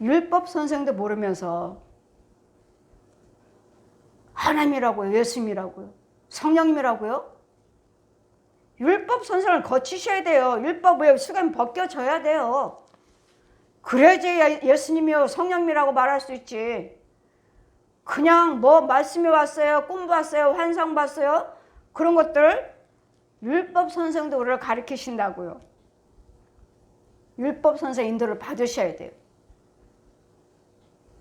율법 선생도 모르면서 하나님이라고요, 예수님이라고요, 성령님이라고요? 율법 선생을 거치셔야 돼요. 율법의 수건 벗겨져야 돼요. 그래야지 예수님이요 성령님이라고 말할 수 있지. 그냥 뭐 말씀이 왔어요, 꿈 봤어요, 환상 봤어요, 그런 것들 율법 선생도 우리를 가르치신다고요. 율법 선생 인도를 받으셔야 돼요.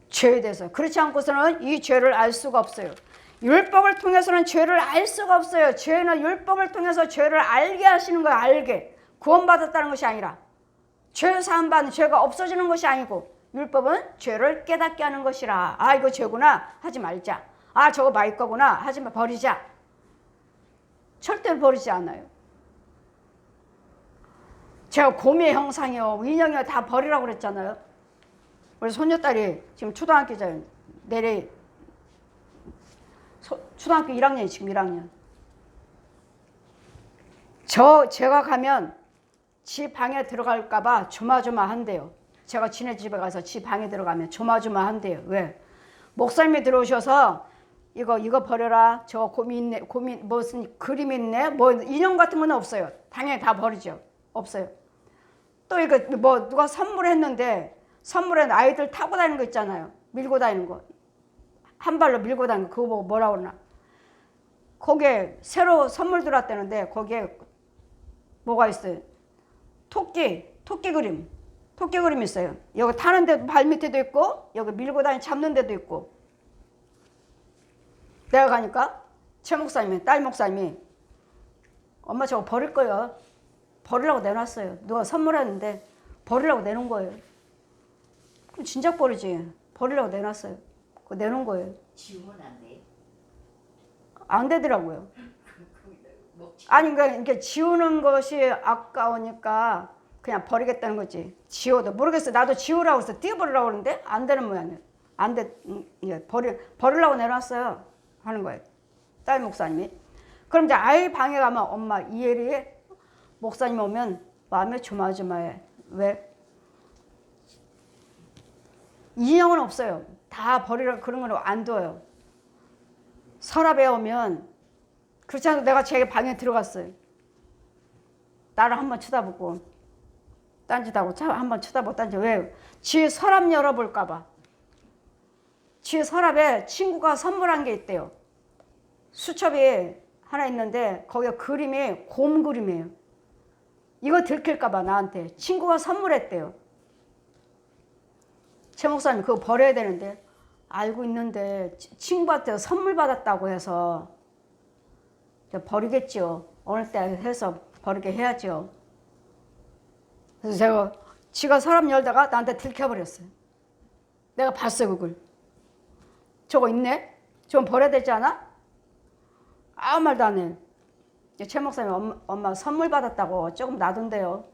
죄에 대해서. 그렇지 않고서는 이 죄를 알 수가 없어요. 율법을 통해서는 죄를 알 수가 없어요. 죄는 율법을 통해서 죄를 알게 하시는 거예요. 알게. 구원받았다는 것이 아니라 죄 사함 받는 죄가 없어지는 것이 아니고 율법은 죄를 깨닫게 하는 것이라. 아 이거 죄구나 하지 말자. 아 저거 마이 거구나 하지 마, 버리자. 절대로 버리지 않아요. 제가 곰의 형상이요 인형이요 다 버리라고 그랬잖아요. 우리 손녀딸이 지금 초등학교잖아요. 내일 초등학교 1학년이 지금 1학년. 제가 가면 지 방에 들어갈까봐 조마조마한대요. 제가 지네 집에 가서 지 방에 들어가면 조마조마한대요. 왜? 목사님이 들어오셔서 이거 버려라. 저 곰이 있네. 곰이 무슨 그림 있네. 뭐 인형 같은 건 없어요. 당연히 다 버리죠. 없어요. 또 이거 뭐 누가 선물했는데 선물엔 아이들 타고 다니는 거 있잖아요. 밀고 다니는 거. 한 발로 밀고 다니는 거. 그거 보고 뭐라 그러나. 거기에 새로 선물 들어왔다는데 거기에 뭐가 있어요? 토끼 그림. 토끼 그림 있어요. 여기 타는 데도 발 밑에도 있고 여기 밀고 다니 잡는 데도 있고. 내가 가니까 최 목사님이 딸 목사님이 엄마 저거 버릴 거예요. 버리라고 내놨어요. 누가 선물했는데 버리라고 내놓은 거예요. 그럼 진작 버리지. 버리라고 내놨어요. 그거 내놓은 거예요. 지우면 안 돼? 안 되더라고요. 아니 그러니까 지우는 것이 아까우니까 그냥 버리겠다는 거지. 지워도 모르겠어. 나도 지우라고 해서 띄워버리라고 그러는데 안 되는 모양이에요. 안 돼. 버리려고 내놨어요. 하는 거예요. 딸 목사님이. 그럼 이제 아이 방에 가면 엄마 이혜리 목사님 오면 마음에 조마조마해. 왜? 인형은 없어요. 다 버리라 그런 건 안 둬요. 서랍에 오면 그렇지 않아도 내가 제 방에 들어갔어요. 나를 한번 쳐다보고 딴짓하고 한번 쳐다보고 딴짓. 왜? 지 서랍 열어볼까 봐. 지 서랍에 친구가 선물한 게 있대요. 수첩이 하나 있는데 거기에 그림이 곰 그림이에요. 이거 들킬까 봐 나한테 친구가 선물했대요. 최 목사님 그거 버려야 되는데 알고 있는데 친구한테 선물 받았다고 해서 버리겠죠. 어느 때 해서 버리게 해야죠. 그래서 제가 지가 서랍 열다가 나한테 들켜버렸어요. 내가 봤어요 그걸. 저거 있네? 저건 버려야 되지 않아? 아무 말도 안 해. 최 목사님 엄마 선물 받았다고 조금 놔둔대요.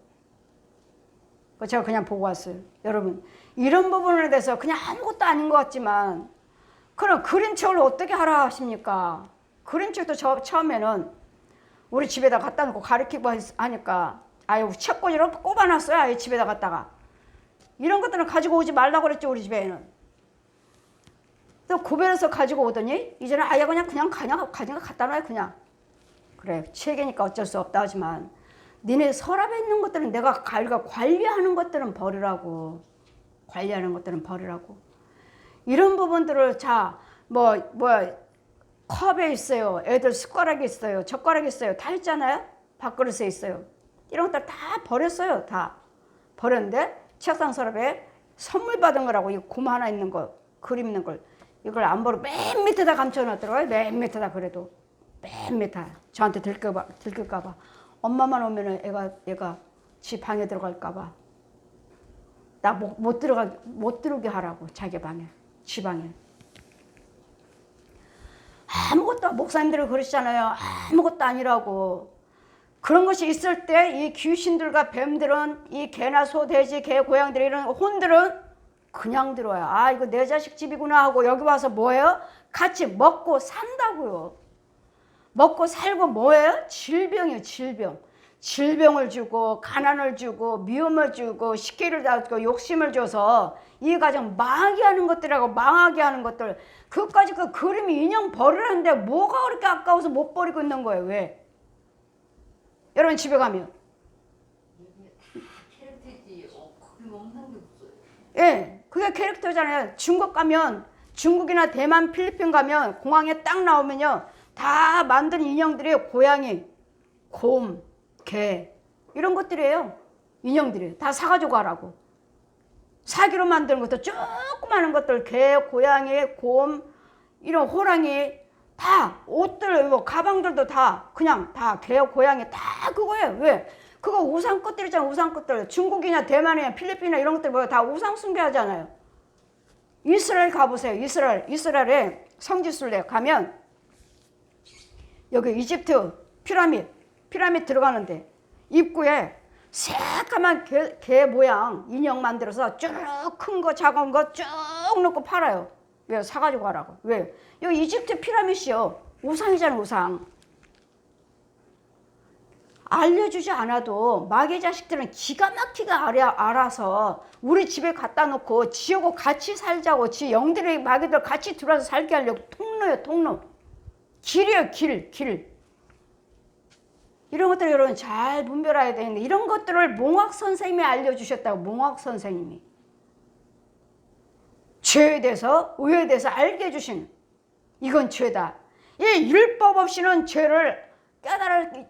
제가 그냥 보고 왔어요. 여러분 이런 부분에 대해서 그냥 아무것도 아닌 것 같지만 그럼 그림책을 어떻게 하라 하십니까? 그림책도 처음에는 우리 집에다 갖다 놓고 가르치고 하니까 아유 책꽂이로 꼽아놨어요. 아예 집에다 갖다가. 이런 것들은 가지고 오지 말라고 그랬죠. 우리 집에는. 또 구별해서 가지고 오더니 이제는 아예 그냥 갖다 놔요. 그냥. 그래 책이니까 어쩔 수 없다 하지만 니네 서랍에 있는 것들은 내가 관리하는 것들은 버리라고. 관리하는 것들은 버리라고. 이런 부분들을 컵에 있어요. 애들 숟가락이 있어요. 젓가락이 있어요. 다 있잖아요. 밥그릇에 있어요. 이런 것들 다 버렸어요. 다 버렸는데 책상 서랍에 선물 받은 거라고 이 곰 하나 있는 거 그림 있는 걸 이걸 안 버리고 맨 밑에다 감춰놨더라고요. 맨 밑에다. 그래도 맨 밑에 저한테 들킬까 봐. 엄마만 오면은 얘가 지 방에 들어갈까 봐. 나 못 들어오게 하라고. 자기 방에. 지 방에. 아무것도 목사님들이 그러시잖아요. 아무것도 아니라고. 그런 것이 있을 때 이 귀신들과 뱀들은 이 개나 소, 돼지, 개, 고양이들 이런 혼들은 그냥 들어와요. 아 이거 내 자식 집이구나 하고 여기 와서 뭐예요? 같이 먹고 산다고요. 먹고 살고 뭐예요? 질병이에요. 질병. 질병을 주고 가난을 주고 미움을 주고 시기를 주고 욕심을 줘서 이 가정 망하게 하는 것들하고 망하게 하는 것들, 그것까지 그 그림이 인형 버리라는데 뭐가 그렇게 아까워서 못 버리고 있는 거예요? 왜? 여러분 집에 가면 캐릭터지. 그림 없는 게 없어요. 예, 그게 캐릭터잖아요. 중국 가면, 중국이나 대만, 필리핀 가면 공항에 딱 나오면요, 다 만든 인형들이 고양이, 곰, 개 이런 것들이에요. 인형들이 다 사가지고 가라고. 사기로 만드는 것도 조그마한 것들, 개, 고양이, 곰, 이런 호랑이, 다 옷들, 뭐 가방들도 다 그냥 다 개, 고양이 다 그거예요. 왜? 그거 우상 것들이잖아. 우상 것들. 중국이나 대만이나 필리핀이나 이런 것들 뭐야, 다 우상 숭배하잖아요. 이스라엘 가보세요. 이스라엘에 성지순례 가면 여기 이집트 피라미드 들어가는데 입구에 새까만 개 모양 인형 만들어서 쭉 큰 거 작은 거 쭉 넣고 팔아요. 왜? 사가지고 가라고. 왜? 여기 이집트 피라미드요, 우상이잖아. 우상. 알려주지 않아도 마귀 자식들은 기가 막히게 알아서 우리 집에 갖다 놓고 지하고 같이 살자고, 지 영들의 마귀들 같이 들어와서 살게 하려고 통로예요. 통로. 길이에요. 길. 이런 것들 여러분 잘 분별해야 되는데, 이런 것들을 몽학 선생님이 알려주셨다고. 몽학 선생님이 죄에 대해서, 의에 대해서 알게 해주신, 이건 죄다. 이 율법 없이는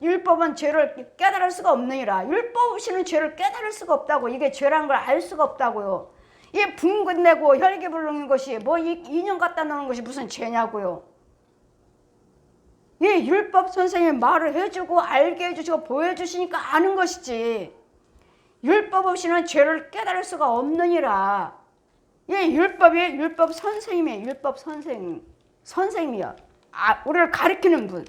율법은 죄를 깨달을 수가 없느니라. 율법 없이는 죄를 깨달을 수가 없다고. 이게 죄라는 걸 알 수가 없다고요. 이 붕근내고 혈기 부르는 것이 뭐 이 인형 갖다 놓는 것이 무슨 죄냐고요. 이 율법 선생님이 말을 해주고 알게 해주시고 보여주시니까 아는 것이지, 율법 없이는 죄를 깨달을 수가 없느니라. 이 율법 선생님이에요. 율법 선생님이요. 우리를 가르치는 분.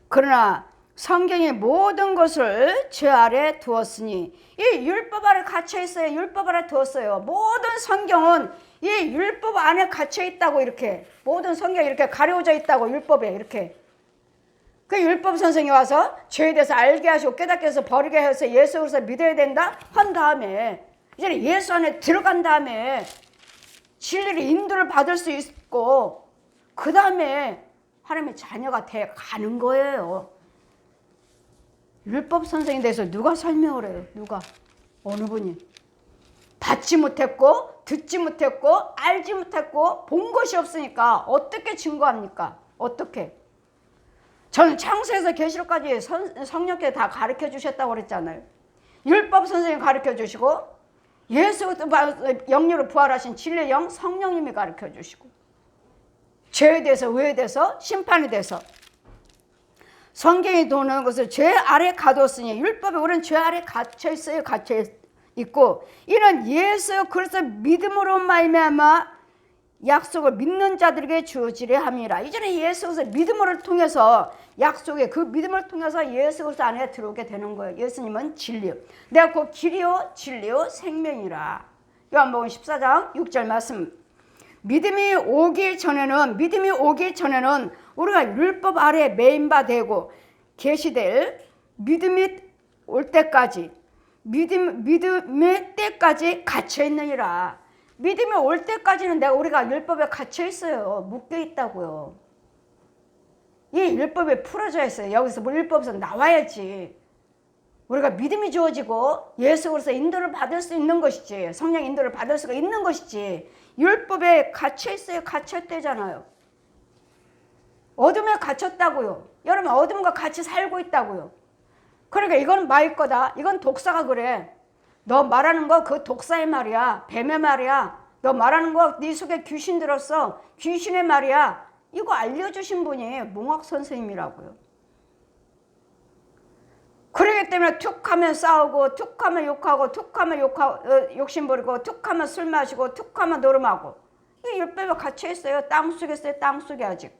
그러나 성경이 모든 것을 죄 아래 두었으니, 이 율법 아래 갇혀 있어요. 율법 아래 두었어요. 모든 성경은 이 율법 안에 갇혀 있다고. 이렇게 모든 성경이 이렇게 가려져 있다고. 율법에 이렇게. 그 율법 선생이 와서 죄에 대해서 알게 하시고 깨닫게 해서 버리게 해서 예수 그리스도 믿어야 된다 한 다음에, 이제 예수 안에 들어간 다음에 진리를 인도를 받을 수 있고, 그 다음에 하나님의 자녀가 돼 가는 거예요. 율법 선생에 대해서 누가 설명을 해요? 누가? 어느 분이? 받지 못했고 듣지 못했고 알지 못했고 본 것이 없으니까 어떻게 증거합니까? 어떻게? 저는 창세에서 계시록까지 성령께 다 가르쳐 주셨다고 그랬잖아요. 율법 선생님 가르쳐 주시고, 예수 영으로 부활하신 진리의 영 성령님이 가르쳐 주시고, 죄에 대해서, 의에 대해서, 심판에 대해서. 성경이 도는 것을 죄 아래 가뒀으니, 율법에 우리는 죄 아래 갇혀 있어요. 갇혀 있고, 이는 예수 그리스도 믿음으로 말미암아 약속을 믿는 자들에게 주어지려 함이라. 이전에 예수 그리스도 믿음을 통해서, 약속의 그 믿음을 통해서 예수 그리스도 안에 들어오게 되는 거예요. 예수님은 진리요, 내가 그 길이요 진리요 생명이라. 요한복음 14장 6절 말씀. 믿음이 오기 전에는 우리가 율법 아래 매인 바 되고 계시될 믿음이 올 때까지, 믿음의 때까지 갇혀 있느니라. 믿음이 올 때까지는 우리가 율법에 갇혀 있어요. 묶여 있다고요. 이 율법에 풀어져 있어요. 여기서 율법에서 나와야지 우리가 믿음이 주어지고 예수 그리스도 인도를 받을 수 있는 것이지, 성령 인도를 받을 수가 있는 것이지, 율법에 갇혀 있어요. 갇혔대잖아요. 어둠에 갇혔다고요. 여러분 어둠과 같이 살고 있다고요. 그러니까 이건 마귀 거다. 이건 독사가 그래. 너 말하는 거 그 독사의 말이야. 뱀의 말이야. 너 말하는 거 네 속에 귀신 들었어. 귀신의 말이야. 이거 알려주신 분이 몽학 선생님이라고요. 그러기 때문에 툭하면 싸우고, 툭하면 욕하고, 툭하면 욕심부리고, 툭하면 술 마시고, 툭하면 노름하고. 이 율법에 갇혀 있어요. 땅속에 있어요. 땅속에 아직.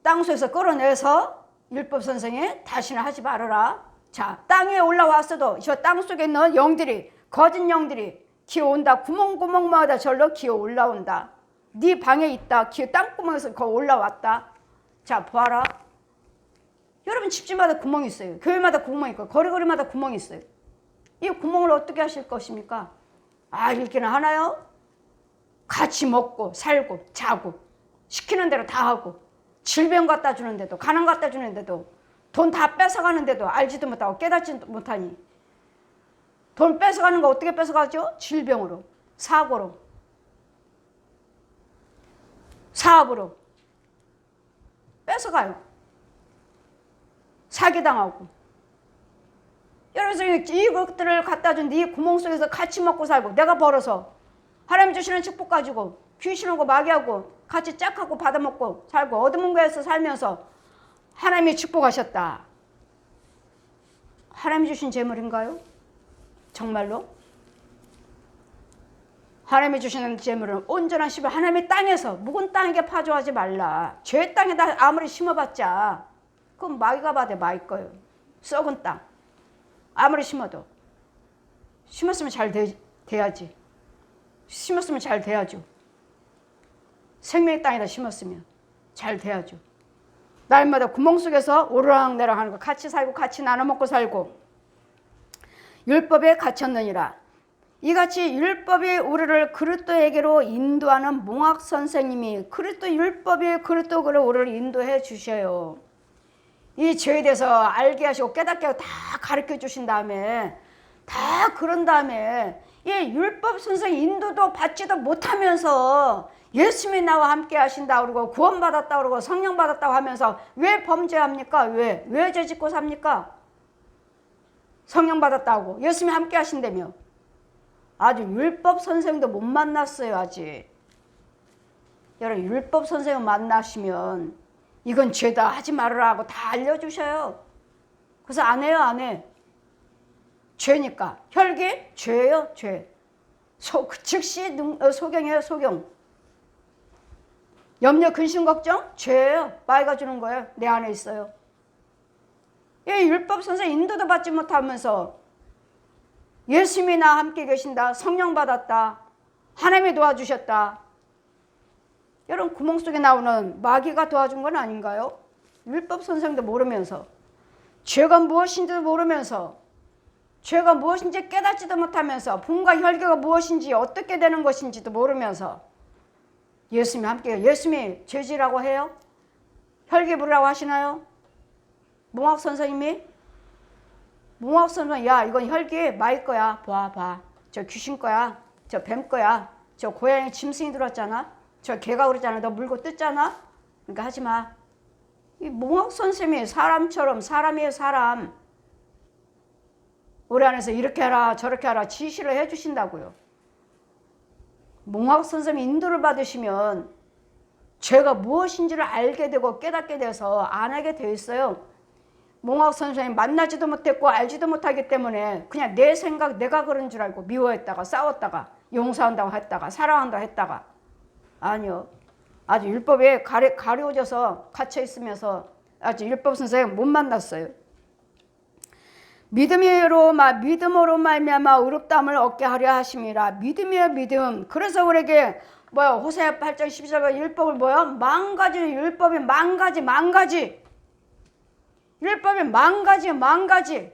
땅속에서 끌어내서 율법 선생이 다시는 하지 말아라. 자, 땅 위에 올라왔어도 저 땅속에 있는 영들이, 거짓 영들이 기어온다. 구멍구멍마다 절로 기어 올라온다. 네 방에 있다. 땅구멍에서 거기 올라왔다. 자, 보아라. 여러분 집집마다 구멍이 있어요. 교회마다 구멍이 있고 거리거리마다 구멍이 있어요. 이 구멍을 어떻게 하실 것입니까? 아, 읽기는 하나요? 같이 먹고 살고 자고 시키는 대로 다 하고 질병 갖다 주는데도 가난 갖다 주는데도 돈 다 뺏어가는데도 알지도 못하고 깨닫지도 못하니 돈 뺏어가는 거 어떻게 뺏어가죠? 질병으로, 사고로, 사업으로 뺏어가요. 사기당하고. 여러분 이것들을 갖다 준 네 구멍 속에서 같이 먹고 살고 내가 벌어서 하나님 주시는 축복 가지고 귀신하고 마귀하고 같이 짝하고 받아먹고 살고 얻은 거에서 살면서 하나님이 축복하셨다. 하나님이 주신 재물인가요? 정말로? 하나님이 주시는 재물은 온전한 씨를 하나님의 땅에서 묵은 땅에게 파종하지 말라. 죄 땅에다 아무리 심어봤자 그건 마귀가 받아 마귀 거예요. 썩은 땅. 아무리 심어도 심었으면 잘 돼야지. 심었으면 잘 돼야죠. 생명의 땅에다 심었으면 잘 돼야죠. 날마다 구멍 속에서 오르락내락 하는 거 같이 살고 같이 나눠 먹고 살고 율법에 갇혔느니라. 이같이 율법이 우리를 그리스도에게로 인도하는 몽학 선생님이 그리스도 율법이 그리스도로 우리를 인도해 주셔요. 이 죄에 대해서 알게 하시고 깨닫게 하고 다 가르쳐 주신 다음에 다 그런 다음에 이 율법 선생 인도도 받지도 못하면서 예수님이 나와 함께 하신다 그러고 구원받았다 그러고 성령 받았다고 하면서 왜 범죄합니까? 왜 죄짓고 삽니까? 성령 받았다고 예수님이 함께 하신다며. 아주 율법 선생도 못 만났어요. 아직. 여러분 율법 선생을 만나시면 이건 죄다 하지 말으라 하고 다 알려주셔요. 그래서 안 해요. 안 해. 죄니까. 혈기? 죄예요. 죄. 즉시 소경이에요. 소경. 염려 근심 걱정? 죄예요. 마귀가 주는 거예요. 내 안에 있어요. 이 율법 선생 인도도 받지 못하면서 예수님이 나 함께 계신다. 성령 받았다. 하나님이 도와주셨다. 여러분 구멍 속에 나오는 마귀가 도와준 건 아닌가요? 율법 선생도 모르면서 죄가 무엇인지도 모르면서 죄가 무엇인지 깨닫지도 못하면서 분과 혈기가 무엇인지 어떻게 되는 것인지도 모르면서 예수님이 함께 예수님이 죄지라고 해요? 혈기 부르라고 하시나요? 몽학 선생님이? 몽학 선생님 야 이건 혈기 마귀 거야. 봐. 저 귀신 거야. 저 뱀 거야. 저 고양이 짐승이 들었잖아. 저 개가 그러잖아. 너 물고 뜯잖아. 그러니까 하지 마. 이 몽학 선생님이 사람처럼 사람이에요. 사람. 우리 안에서 이렇게 하라 저렇게 하라 지시를 해주신다고요. 몽학 선생님이 인도를 받으시면 죄가 무엇인지를 알게 되고 깨닫게 돼서 안 하게 돼 있어요. 몽학 선생님 만나지도 못했고 알지도 못하기 때문에 그냥 내 생각 내가 그런 줄 알고 미워했다가 싸웠다가 용서한다고 했다가 사랑한다고 했다가 아니요. 아주 율법에 가려져서 갇혀 있으면서 아주 율법 선생님 못 만났어요. 믿음으로 말미암아 의롭다함을 얻게 하려 하심이라. 믿음이요 믿음. 그래서 우리에게 호세아 8장 12절 율법을 망가지 율법이 망가지 율법이 망가지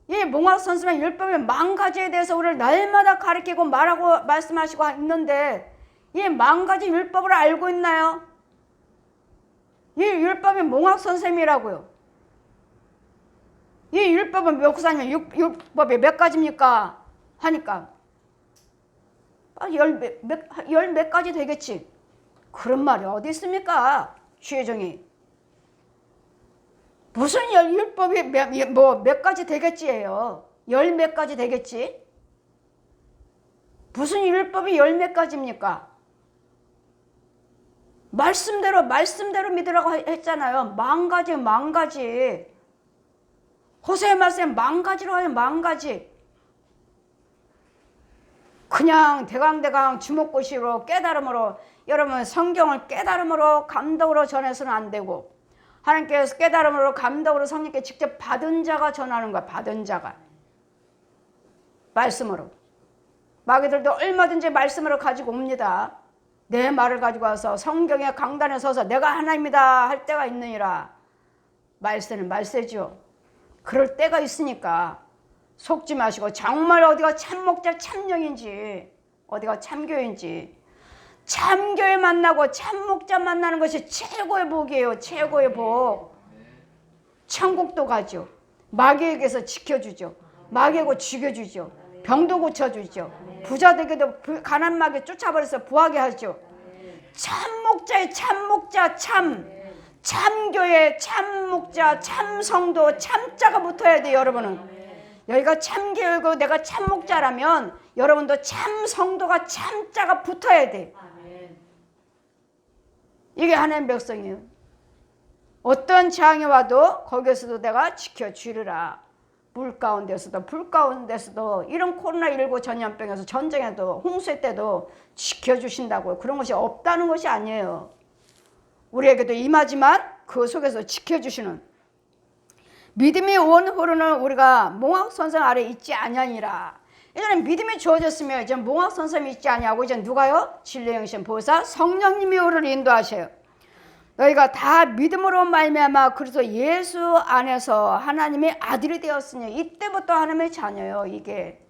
이 몽학 선생님의 율법의 망가지에 대해서 우리를 날마다 가르치고 말하고 말씀하시고 있는데 이 망가진 율법을 알고 있나요? 이 율법이 몽학 선생님이라고요. 이 율법은 목사님 율법이 몇 가지입니까? 하니까 열 몇 가지 되겠지. 그런 말이 어디 있습니까? 주혜정이. 무슨 율법이 몇 가지 되겠지예요. 열 몇 가지 되겠지. 무슨 율법이 열 몇 가지입니까? 말씀대로 믿으라고 했잖아요. 망가지. 호세의 말씀 망가지로 하면 망가지. 그냥 대강대강 주먹구시로 깨달음으로 여러분 성경을 깨달음으로 감동으로 전해서는 안 되고 하나님께서 깨달음으로 감동으로 성령께 직접 받은 자가 전하는 거야. 받은 자가. 말씀으로. 마귀들도 얼마든지 말씀으로 가지고 옵니다. 내 말을 가지고 와서 성경의 강단에 서서 내가 하나님이다 할 때가 있느니라. 말세는 말세죠. 그럴 때가 있으니까 속지 마시고 정말 어디가 참목자 참령인지 어디가 참교인지 참교회 만나고 참목자 만나는 것이 최고의 복이에요. 최고의 복. 천국도 가죠. 마귀에게서 지켜주죠. 마귀에게 죽여주죠. 병도 고쳐주죠. 부자 되게도 가난 마귀 쫓아버려서 부하게 하죠. 참목자의 참목자 참교회 참목자 참성도 참자가 붙어야 돼요. 여러분은 여기가 참교회고 내가 참목자라면 여러분도 참성도가 참자가 붙어야 돼. 이게 하나님의 백성이에요. 어떤 재앙이 와도 거기에서도 내가 지켜주리라. 물 가운데서도 불 가운데서도 이런 코로나19 전염병에서 전쟁에도 홍수 때도 지켜주신다고요. 그런 것이 없다는 것이 아니에요. 우리에게도 임하지만 그 속에서 지켜주시는 믿음이 온 후로는 우리가 몽학선생 아래 있지 아니하니라. 예전에 믿음이 주어졌으면 이제 몽학선생이 있지 아니하고 이제 누가요? 진리의 영신 보혜사 성령님이 우리를 인도하셔요. 너희가 다 믿음으로 말미암아 그리스도 예수 안에서 하나님의 아들이 되었으니 이때부터 하나님의 자녀예요. 이게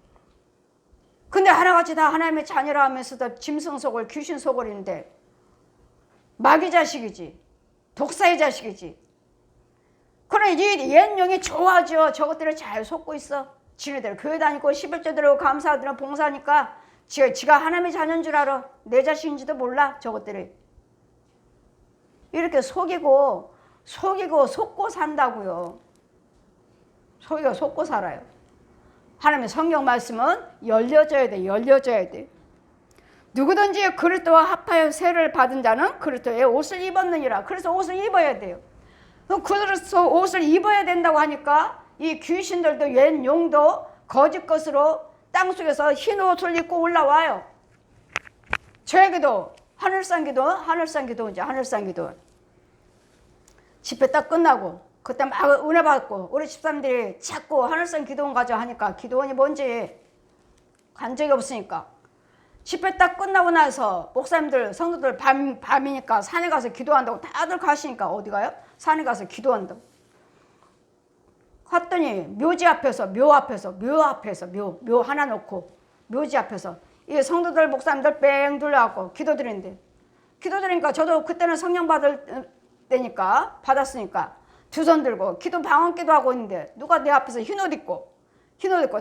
근데 하나같이 다 하나님의 자녀라 하면서도 짐승 속을 귀신 속을인데 마귀 자식이지 독사의 자식이지. 그래 이 옛 영이 좋아져. 저것들을 잘 속고 있어. 지네들 교회 다니고 11조 들고 감사하더라 봉사하니까 지가 하나님의 자녀인 줄 알아. 내 자식인지도 몰라. 저것들이 이렇게 속이고 속고 산다고요. 속이고 속고 살아요. 하나님의 성경 말씀은 열려져야 돼. 열려져야 돼. 누구든지 그리스도와 합하여 세를 받은 자는 그리스도의 옷을 입었느니라. 그래서 옷을 입어야 돼요. 그래서 옷을 입어야 된다고 하니까 이 귀신들도 옛 용도 거짓 것으로 땅속에서 흰 옷을 입고 올라와요. 저에게도 하늘산 기도 이제 하늘산 기도 집회 딱 끝나고 그때 막 은혜 받고 우리 집사람들이 자꾸 하늘산 기도원 가자 하니까 기도원이 뭔지 간 적이 없으니까 집회 딱 끝나고 나서 목사님들 성도들 밤이니까 산에 가서 기도한다고 다들 가시니까 어디 가요? 산에 가서 기도한다고 갔더니 묘지 앞에서 묘 하나 놓고 묘지 앞에서 이 성도들 목사님들 뺑 둘러갖고 기도드리니까 저도 그때는 성령 받을 때니까 받았으니까 두 손 들고 기도 방언기도 하고 있는데 누가 내 앞에서 흰옷 입고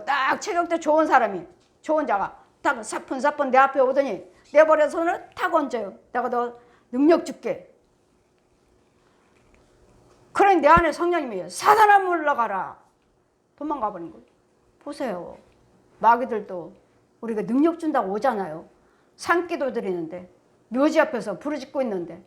딱 체격도 좋은 사람이 좋은 자가 딱 사뿐사뿐 내 앞에 오더니 내 발에 손을 탁 얹어요. 내가 너 능력 줄게. 그러니 내 안에 성령님이 사단아 물러가라. 도망가 버린 거예요. 보세요. 마귀들도 우리가 능력 준다고 오잖아요. 산기도 드리는데 묘지 앞에서 부르짖고 있는데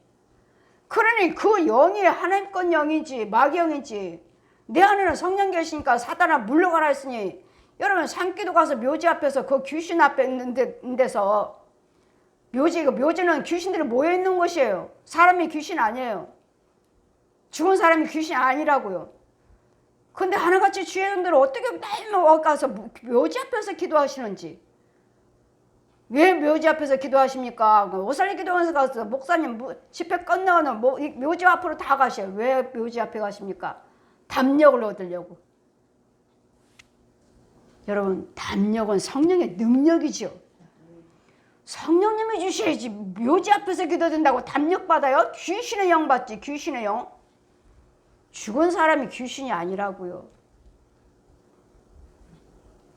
그러니 그 영이 하나님 건 영인지 마귀 영인지 내 안에는 성령 계시니까 사단아 물러가라 했으니 여러분 산기도 가서 묘지 앞에서 그 귀신 앞에 있는 데서 묘지는 귀신들이 모여 있는 곳이에요. 사람이 귀신 아니에요. 죽은 사람이 귀신이 아니라고요. 근데 하나같이 주의 종들은 어떻게 매일 가서 묘지 앞에서 기도하시는지. 왜 묘지 앞에서 기도하십니까? 오살리 기도원에서 가서 목사님 집회 끝나면 묘지 앞으로 다 가셔요. 왜 묘지 앞에 가십니까? 담력을 얻으려고. 여러분 담력은 성령의 능력이죠. 성령님이 주셔야지 묘지 앞에서 기도된다고 담력 받아요? 귀신의 영 받지. 귀신의 영. 죽은 사람이 귀신이 아니라고요.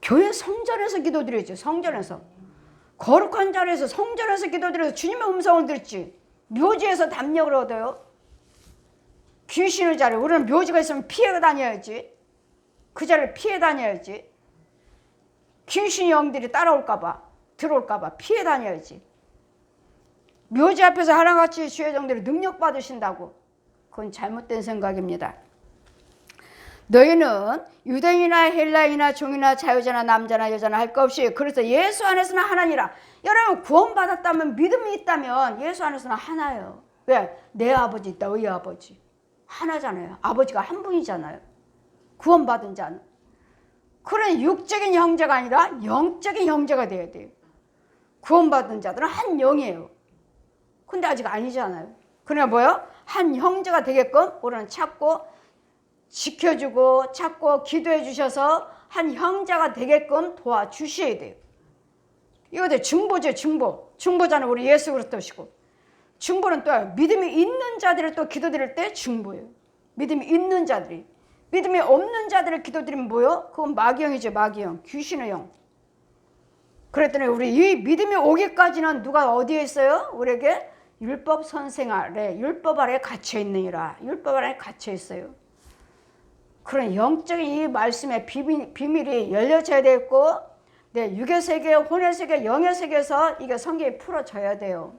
교회 성전에서 기도드리죠. 성전에서. 거룩한 자리에서 성전에서 기도드려서 주님의 음성을 듣지. 묘지에서 담력을 얻어요. 귀신의 자리. 우리는 묘지가 있으면 피해 다녀야지. 그 자리를 피해 다녀야지. 귀신의 영들이 따라올까봐 들어올까봐 피해 다녀야지. 묘지 앞에서 하나같이 주의 종들이 능력 받으신다고. 그건 잘못된 생각입니다. 너희는 유대인이나 헬라인이나 종이나 자유자나 남자나 여자나 할 것 없이 그래서 예수 안에서는 하나니라. 여러분 구원받았다면 믿음이 있다면 예수 안에서는 하나예요. 왜? 내 아버지 너희 아버지 하나잖아요. 아버지가 한 분이잖아요. 구원받은 자는. 그런 육적인 형제가 아니라 영적인 형제가 돼야 돼요. 구원받은 자들은 한 영이에요. 근데 아직 아니잖아요. 그러니까 뭐요? 한 형제가 되게끔 우리는 찾고 지켜주고 찾고 기도해 주셔서 한 형제가 되게끔 도와주셔야 돼요. 이거들 중보죠, 중보. 중보자는 우리 예수 그리스도시고, 중보는 또 믿음이 있는 자들을 또 기도드릴 때 중보예요. 믿음이 있는 자들이. 믿음이 없는 자들을 기도드리면 뭐요? 그건 마귀형이죠, 마귀형. 귀신의 형. 그랬더니 우리 이 믿음이 오기까지는 누가 어디에 있어요? 우리에게 율법 선생 아래, 율법 아래 갇혀 있느니라. 율법 아래 갇혀 있어요. 그런 영적인 이 말씀의 비밀이 열려져야 되겠고, 네, 육의 세계, 혼의 세계, 영의 세계에서 이게 성경이 풀어져야 돼요.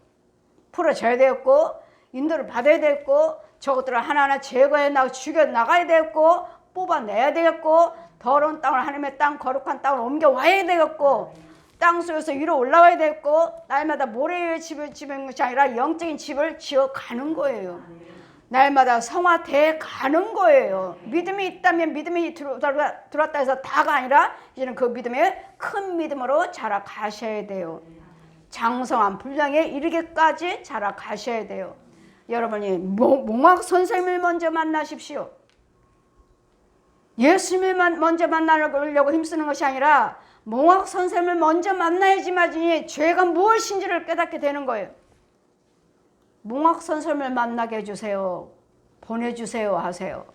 풀어져야 되겠고, 인도를 받아야 되겠고, 저것들을 하나하나 제거해 나가 죽여 나가야 되겠고, 뽑아내야 되겠고, 더러운 땅을 하나님의 땅, 거룩한 땅을 옮겨와야 되겠고, 땅 속에서 위로 올라와야 되겠고, 날마다 모래의 집을 짓는 것이 아니라 영적인 집을 지어가는 거예요. 날마다 성화돼 가는 거예요. 믿음이 있다면 믿음이 들어왔다 해서 다가 아니라 이제는 그 믿음에 큰 믿음으로 자라가셔야 돼요. 장성한 분량에 이르기까지 자라가셔야 돼요. 여러분이 몽학 선생님을 먼저 만나십시오. 예수님을 먼저 만나려고 힘쓰는 것이 아니라 몽학 선생님을 먼저 만나야지만이 죄가 무엇인지를 깨닫게 되는 거예요. 몽학 선생님을 만나게 해주세요. 보내주세요 하세요.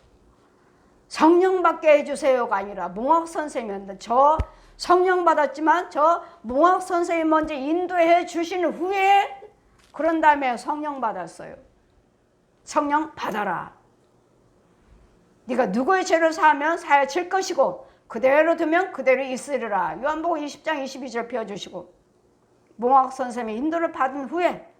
성령 받게 해주세요가 아니라 몽학 선생님한테 저 성령 받았지만 저 몽학 선생님 먼저 인도해 주신 후에 그런 다음에 성령 받았어요. 성령 받아라. 네가 누구의 죄를 사하면 사여질 것이고 그대로 두면 그대로 있으리라. 요한복음 20장 22절 펴주시고, 몽학 선생님의 인도를 받은 후에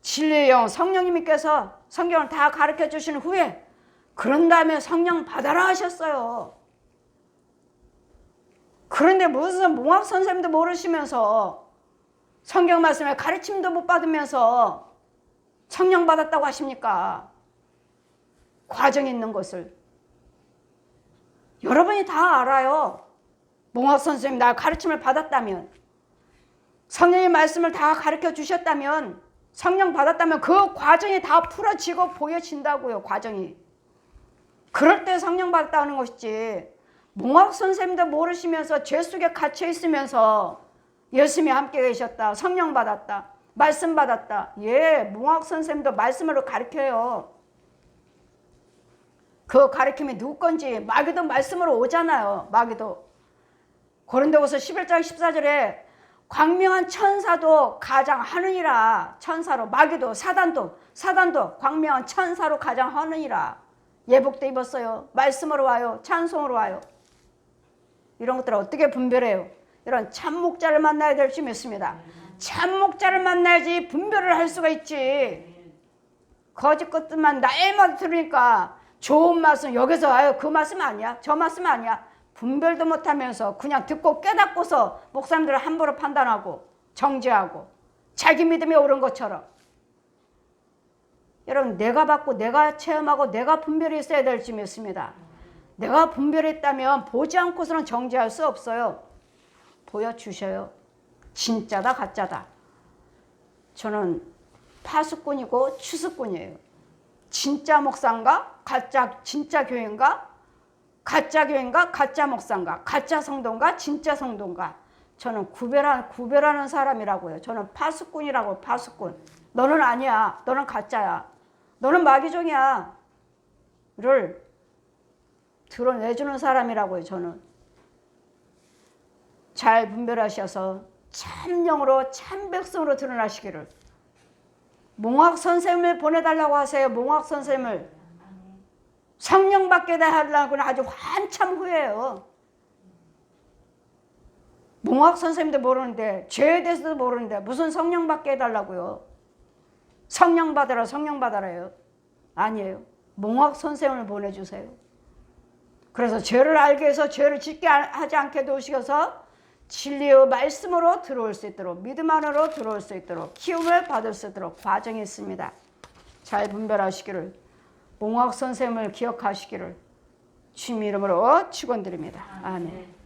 진리의 영 성령님께서 성경을 다 가르쳐 주신 후에 그런 다음에 성령 받아라 하셨어요. 그런데 무슨 몽학 선생님도 모르시면서 성경 말씀을 가르침도 못 받으면서 성령 받았다고 하십니까? 과정이 있는 것을 여러분이 다 알아요. 몽학 선생님 날 가르침을 받았다면, 성령의 말씀을 다 가르쳐 주셨다면, 성령 받았다면 그 과정이 다 풀어지고 보여진다고요. 과정이. 그럴 때 성령 받았다는 것이지, 몽학 선생님도 모르시면서 죄 속에 갇혀 있으면서 예수님이 함께 계셨다, 성령 받았다, 말씀 받았다. 예, 몽학 선생님도 말씀으로 가르쳐요. 그 가르침이 누구 건지. 마귀도 말씀으로 오잖아요. 마귀도. 고린도후서 11장 14절에 광명한 천사도 가장하느니라. 천사로. 마귀도 사단도 광명한 천사로 가장하느니라. 예복도 입었어요. 말씀으로 와요. 찬송으로 와요. 이런 것들을 어떻게 분별해요? 이런 참목자를 만나야 될 줄 믿습니다. 참목자를 만나야지 분별을 할 수가 있지. 거짓 것들만 날마다 들으니까 좋은 말씀 여기서 와요. 그 말씀 아니야. 저 말씀 아니야. 분별도 못하면서 그냥 듣고 깨닫고서 목사님들을 함부로 판단하고 정죄하고 자기 믿음이 옳은 것처럼. 여러분, 내가 받고 내가 체험하고 내가 분별이 있어야 될 줄 믿습니다. 내가 분별했다면 보지 않고서는 정죄할 수 없어요. 보여주셔요. 진짜다 가짜다. 저는 파수꾼이고 추수꾼이에요. 진짜 목사인가? 진짜 교회인가? 가짜 교회인가? 가짜 목사인가? 가짜 성도인가? 진짜 성도인가? 저는 구별하는 사람이라고요. 저는 파수꾼이라고. 파수꾼. 너는 아니야. 너는 가짜야. 너는 마귀종이야. 를 드러내주는 사람이라고요. 저는. 잘 분별하셔서 참영으로 참백성으로 드러나시기를. 몽학 선생님을 보내달라고 하세요. 몽학 선생님을. 성령 받게 하려고는 아주 한참 후에요. 몽학 선생님도 모르는데, 죄에 대해서도 모르는데 무슨 성령 받게 해달라고요. 성령 받아라, 성령 받아라요. 아니에요. 몽학 선생님을 보내주세요. 그래서 죄를 알게 해서 죄를 짓게 하지 않게 도우셔서 진리의 말씀으로 들어올 수 있도록, 믿음 안으로 들어올 수 있도록, 키움을 받을 수 있도록 과정이 있습니다. 잘 분별하시기를, 몽학 선생님을 기억하시기를 주님 이름으로 축원드립니다. 아멘.